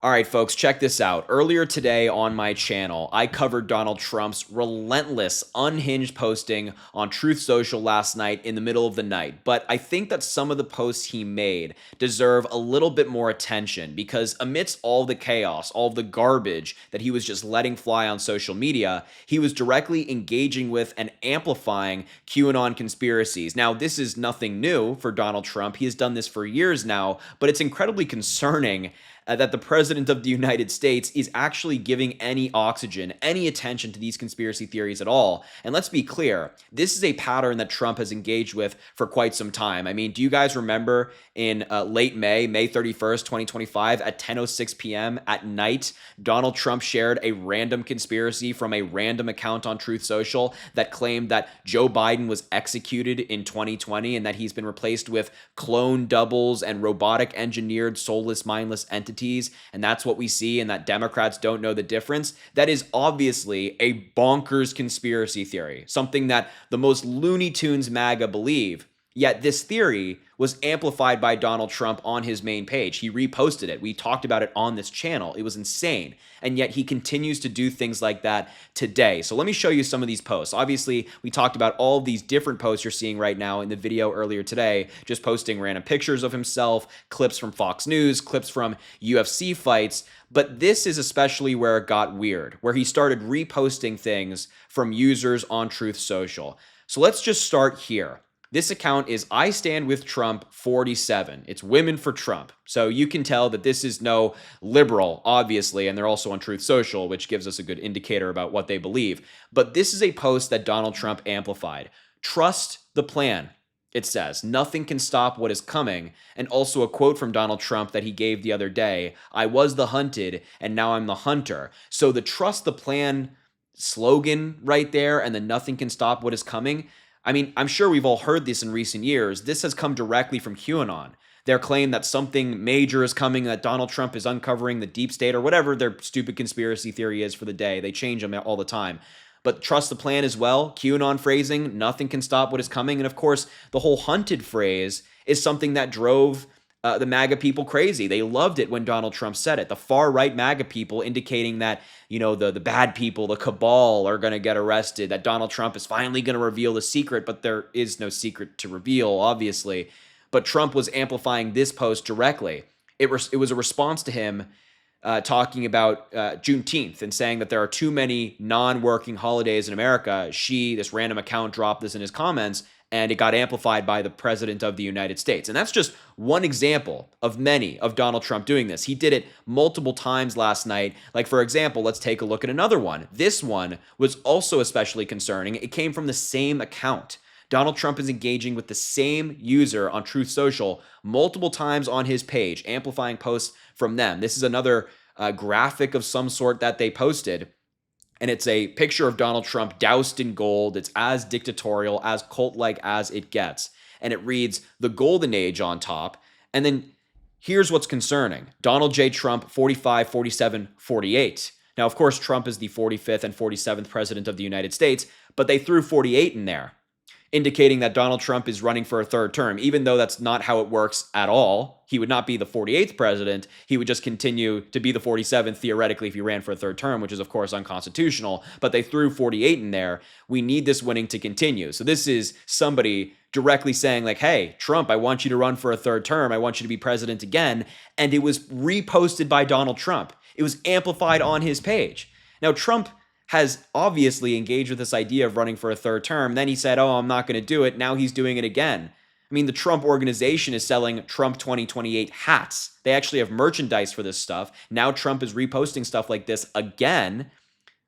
All right, folks, check this out. Earlier today on my channel, I covered Donald Trump's relentless, unhinged posting on Truth Social last night in the middle of the night. But I think that some of the posts he made deserve a little bit more attention because amidst all the chaos, all the garbage that he was just letting fly on social media, he was directly engaging with and amplifying QAnon conspiracies. Now, this is nothing new for Donald Trump. He has done this for years now, but it's incredibly concerning that the president of the United States is actually giving any oxygen, any attention to these conspiracy theories at all. And let's be clear, this is a pattern that Trump has engaged with for quite some time. I mean, do you guys remember in late May 31st, 2025, at 10:06 p.m. at night, Donald Trump shared a random conspiracy from a random account on Truth Social that claimed that Joe Biden was executed in 2020 and that he's been replaced with clone doubles and robotic engineered soulless, mindless entities, and that's what we see, and that Democrats don't know the difference. That is obviously a bonkers conspiracy theory, something that the most Looney Tunes MAGA believe. Yet this theory was amplified by Donald Trump on his main page. He reposted it. We talked about it on this channel. It was insane. And yet he continues to do things like that today. So let me show you some of these posts. Obviously, we talked about all of these different posts you're seeing right now in the video earlier today, just posting random pictures of himself, clips from Fox News, clips from UFC fights. But this is especially where it got weird, where he started reposting things from users on Truth Social. So let's just start here. This account is I Stand With Trump 47. It's Women for Trump. So you can tell that this is no liberal, obviously, and they're also on Truth Social, which gives us a good indicator about what they believe. But this is a post that Donald Trump amplified. Trust the plan, it says. Nothing can stop what is coming. And also a quote from Donald Trump that he gave the other day. I was the hunted, and now I'm the hunter. So the trust the plan slogan right there, and the nothing can stop what is coming, I mean, I'm sure we've all heard this in recent years. This has come directly from QAnon. Their claim that something major is coming, that Donald Trump is uncovering the deep state or whatever their stupid conspiracy theory is for the day. They change them all the time. But trust the plan as well. QAnon phrasing, nothing can stop what is coming. And of course, the whole hunted phrase is something that drove the MAGA people crazy. They loved it when Donald Trump said it. The far-right MAGA people indicating that, the bad people, the cabal are going to get arrested, that Donald Trump is finally going to reveal the secret, but there is no secret to reveal, obviously. But Trump was amplifying this post directly. It was a response to him talking about Juneteenth and saying that there are too many non-working holidays in America. This random account dropped this in his comments, and it got amplified by the president of the United States. And that's just one example of many of Donald Trump doing this. He did it multiple times last night. Like, for example, let's take a look at another one. This one was also especially concerning. It came from the same account. Donald Trump is engaging with the same user on Truth Social multiple times on his page, amplifying posts from them. This is another graphic of some sort that they posted. And it's a picture of Donald Trump doused in gold. It's as dictatorial, as cult-like as it gets. And it reads, the golden age on top. And then here's what's concerning. Donald J. Trump, 45, 47, 48. Now, of course, Trump is the 45th and 47th president of the United States, but they threw 48 in there, indicating that Donald Trump is running for a third term, even though that's not how it works at all. He would not be the 48th president. He would just continue to be the 47th, theoretically, if he ran for a third term, which is, of course, unconstitutional. But they threw 48 in there. We need this winning to continue. So this is somebody directly saying, like, hey, Trump, I want you to run for a third term. I want you to be president again. And it was reposted by Donald Trump. It was amplified on his page. Now, Trump has obviously engaged with this idea of running for a third term. Then he said, oh, I'm not going to do it. Now he's doing it again. I mean, the Trump organization is selling Trump 2028 hats. They actually have merchandise for this stuff. Now Trump is reposting stuff like this again,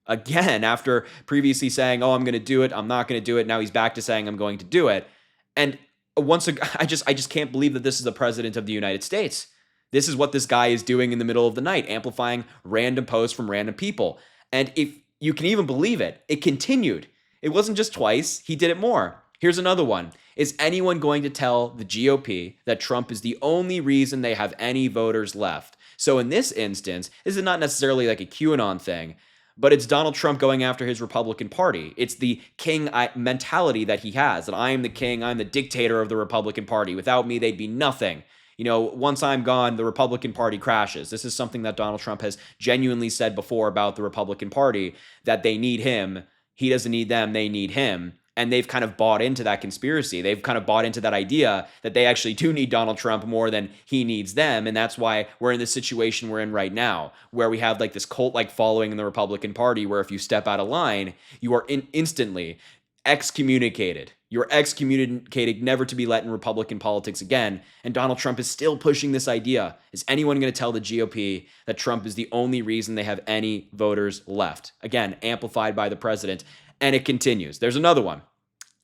after previously saying, oh, I'm going to do it. I'm not going to do it. Now he's back to saying, I'm going to do it. And once again, I just can't believe that this is the president of the United States. This is what this guy is doing in the middle of the night, amplifying random posts from random people. And if you can even believe it, it continued. It wasn't just twice. He did it more. Here's another one. Is anyone going to tell the GOP that Trump is the only reason they have any voters left? So in this instance, this is not necessarily like a QAnon thing, but it's Donald Trump going after his Republican Party. It's the king mentality that he has, that I am the king, I'm the dictator of the Republican Party. Without me, they'd be nothing. Once I'm gone, the Republican Party crashes. This is something that Donald Trump has genuinely said before about the Republican Party, that they need him. He doesn't need them, they need him. And they've kind of bought into that conspiracy. They've kind of bought into that idea that they actually do need Donald Trump more than he needs them. And that's why we're in the situation we're in right now, where we have like this cult-like following in the Republican Party, where if you step out of line, you are instantly excommunicated. You're excommunicated, never to be let in Republican politics again. And Donald Trump is still pushing this idea. Is anyone going to tell the GOP that Trump is the only reason they have any voters left? Again, amplified by the president. And it continues. There's another one.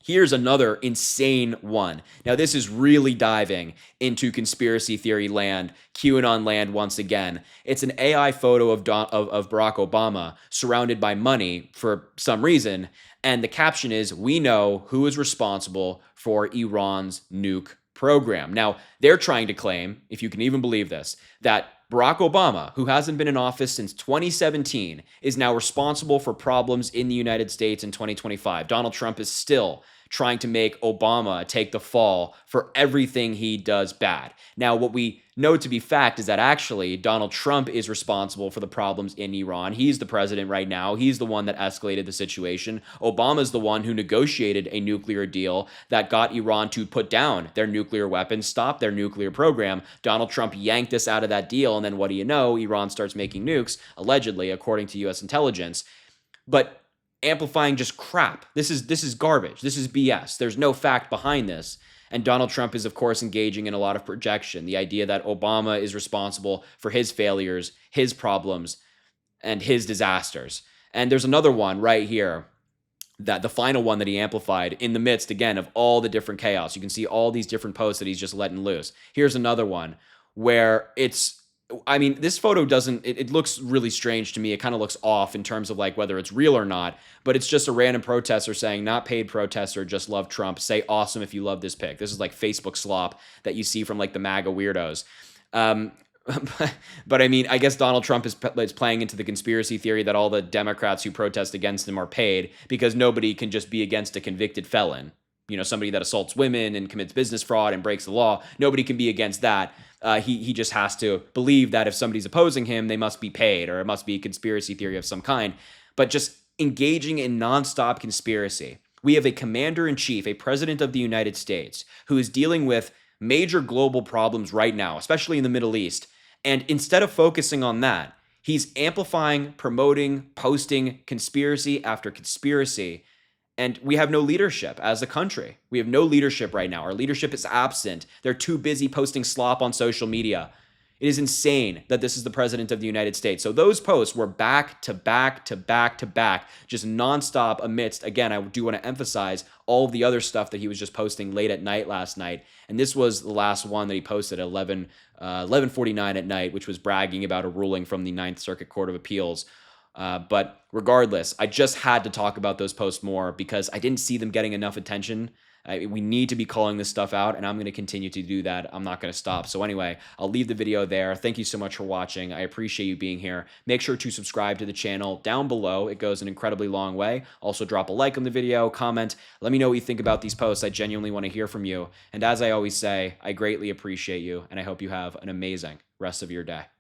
Here's another insane one. Now, this is really diving into conspiracy theory land, QAnon land once again. It's an AI photo of Barack Obama surrounded by money for some reason. And the caption is, "We know who is responsible for Iran's nuke program." Now, they're trying to claim, if you can even believe this, that Barack Obama, who hasn't been in office since 2017, is now responsible for problems in the United States in 2025. Donald Trump is still trying to make Obama take the fall for everything he does bad. Now, what we know to be fact is that actually Donald Trump is responsible for the problems in Iran. He's the president right now. He's the one that escalated the situation. Obama's the one who negotiated a nuclear deal that got Iran to put down their nuclear weapons, stop their nuclear program. Donald Trump yanked us out of that deal, and then what do you know? Iran starts making nukes, allegedly, according to U.S. intelligence. But amplifying just crap. This is garbage. This is BS. There's no fact behind this. And Donald Trump is, of course, engaging in a lot of projection. The idea that Obama is responsible for his failures, his problems, and his disasters. And there's another one right here, that the final one that he amplified in the midst, again, of all the different chaos. You can see all these different posts that he's just letting loose. Here's another one where this photo it looks really strange to me. It kind of looks off in terms of like whether it's real or not, but it's just a random protester saying, "Not paid protester, just love Trump. Say awesome if you love this pic." This is like Facebook slop that you see from like the MAGA weirdos. But I guess Donald Trump is playing into the conspiracy theory that all the Democrats who protest against him are paid, because nobody can just be against a convicted felon. Somebody that assaults women and commits business fraud and breaks the law. Nobody can be against that. He just has to believe that if somebody's opposing him, they must be paid, or it must be a conspiracy theory of some kind. But just engaging in nonstop conspiracy. We have a commander-in-chief, a president of the United States, who is dealing with major global problems right now, especially in the Middle East. And instead of focusing on that, he's amplifying, promoting, posting conspiracy after conspiracy. And we have no leadership as a country. We have no leadership right now. Our leadership is absent. They're too busy posting slop on social media. It is insane that this is the president of the United States. So those posts were back to back to back to back, just nonstop amidst, again, I do want to emphasize all of the other stuff that he was just posting late at night last night. And this was the last one that he posted at 11:49 at night, which was bragging about a ruling from the Ninth Circuit Court of Appeals. But regardless, I just had to talk about those posts more because I didn't see them getting enough attention. We need to be calling this stuff out, and I'm going to continue to do that. I'm not going to stop. So anyway, I'll leave the video there. Thank you so much for watching. I appreciate you being here. Make sure to subscribe to the channel down below. It goes an incredibly long way. Also, drop a like on the video, comment. Let me know what you think about these posts. I genuinely want to hear from you. And as I always say, I greatly appreciate you, and I hope you have an amazing rest of your day.